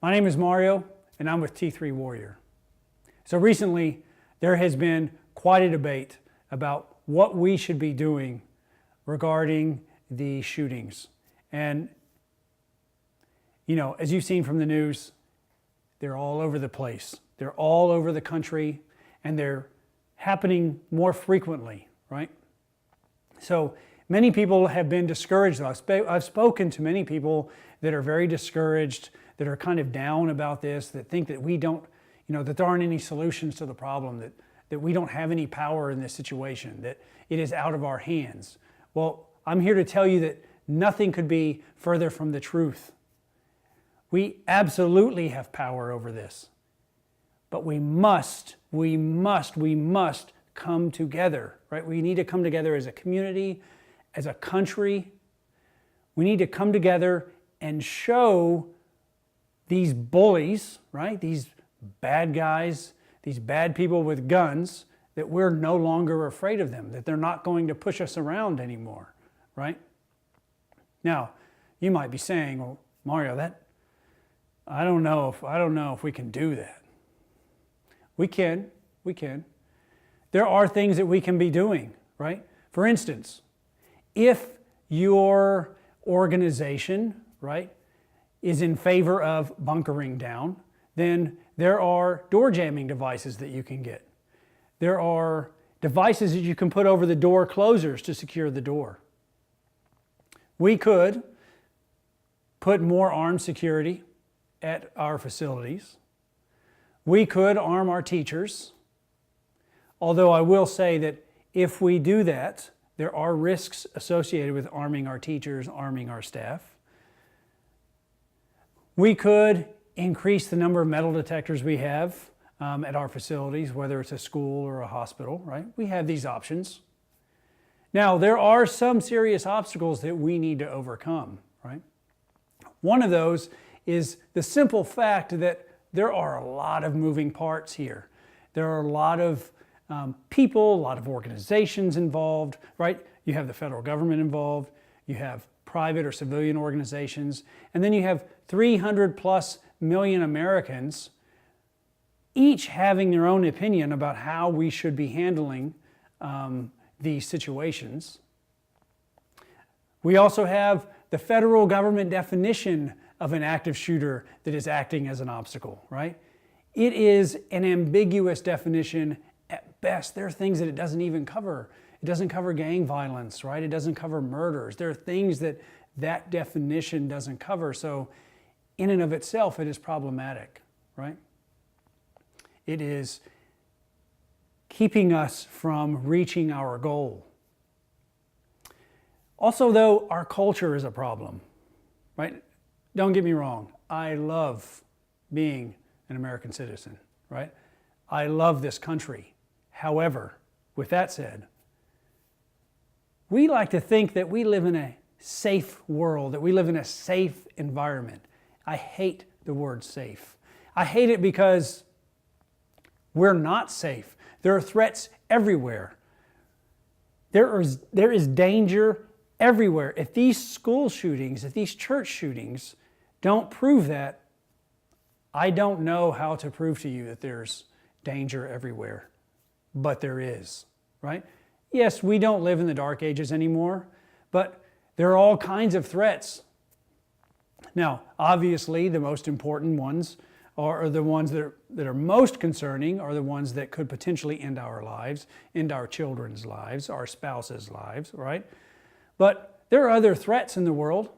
My name is Mario, and I'm with T3 Warrior. So recently, there has been quite a debate about what we should be doing regarding the shootings. And, you know, as you've seen from the news, they're all over the place. They're all over the country, and they're happening more frequently, right? So many people have been discouraged. I've spoken to many people that are very discouraged, that are kind of down about this, that think that we don't, that there aren't any solutions to the problem, that we don't have any power in this situation, that it is out of our hands. Well, I'm here to tell you that nothing could be further from the truth. We absolutely have power over this, but we must come together, right? We need to come together as a community, as a country. We need to come together and show these bullies, right? These bad guys, these bad people with guns, that we're no longer afraid of them, that they're not going to push us around anymore, right? Now, you might be saying, well, Mario, I don't know if we can do that. We can. There are things that we can be doing, right? For instance, if your organization, right, is in favor of bunkering down, then there are door jamming devices that you can get. There are devices that you can put over the door closers to secure the door. We could put more armed security at our facilities. We could arm our teachers. Although I will say that if we do that, there are risks associated with arming our teachers, arming our staff. We could increase the number of metal detectors we have at our facilities, whether it's a school or a hospital, right? We have these options. Now, there are some serious obstacles that we need to overcome, right? One of those is the simple fact that there are a lot of moving parts here. There are a lot of people, a lot of organizations involved, right? You have the federal government involved, you have private or civilian organizations, and then you have 300 plus million Americans, each having their own opinion about how we should be handling these situations. We also have the federal government definition of an active shooter that is acting as an obstacle, right? It is an ambiguous definition at best. There are things that it doesn't even cover. It doesn't cover gang violence, right? It doesn't cover murders. There are things that definition doesn't cover. So in and of itself, it is problematic, right? It is keeping us from reaching our goal. Also, though, our culture is a problem, right? Don't get me wrong. I love being an American citizen, right? I love this country. However, with that said, we like to think that we live in a safe world, that we live in a safe environment. I hate the word safe. I hate it because we're not safe. There are threats everywhere. There is danger everywhere. If these school shootings, if these church shootings don't prove that, I don't know how to prove to you that there's danger everywhere. But there is, right? Yes, we don't live in the dark ages anymore, but there are all kinds of threats. Now, obviously, the most important ones are the ones that are most concerning, are the ones that could potentially end our lives, end our children's lives, our spouses' lives, right? But there are other threats in the world,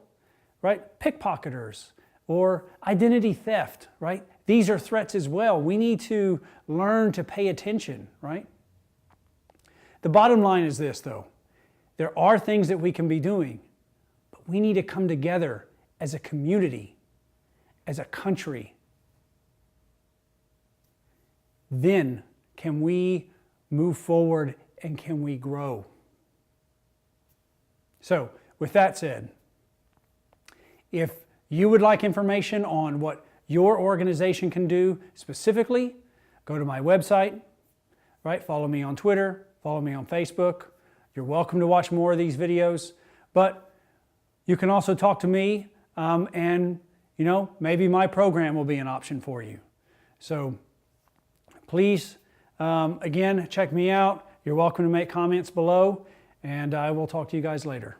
right? Pickpocketers or identity theft, right? These are threats as well. We need to learn to pay attention, right? The bottom line is this, though. There are things that we can be doing, but we need to come together as a community, as a country. Then can we move forward and can we grow? So, with that said, if you would like information on what your organization can do specifically, go to my website, right? Follow me on Twitter, follow me on Facebook. You're welcome to watch more of these videos, but you can also talk to me and you know, maybe my program will be an option for you. So please, again, check me out. You're welcome to make comments below, and I will talk to you guys later.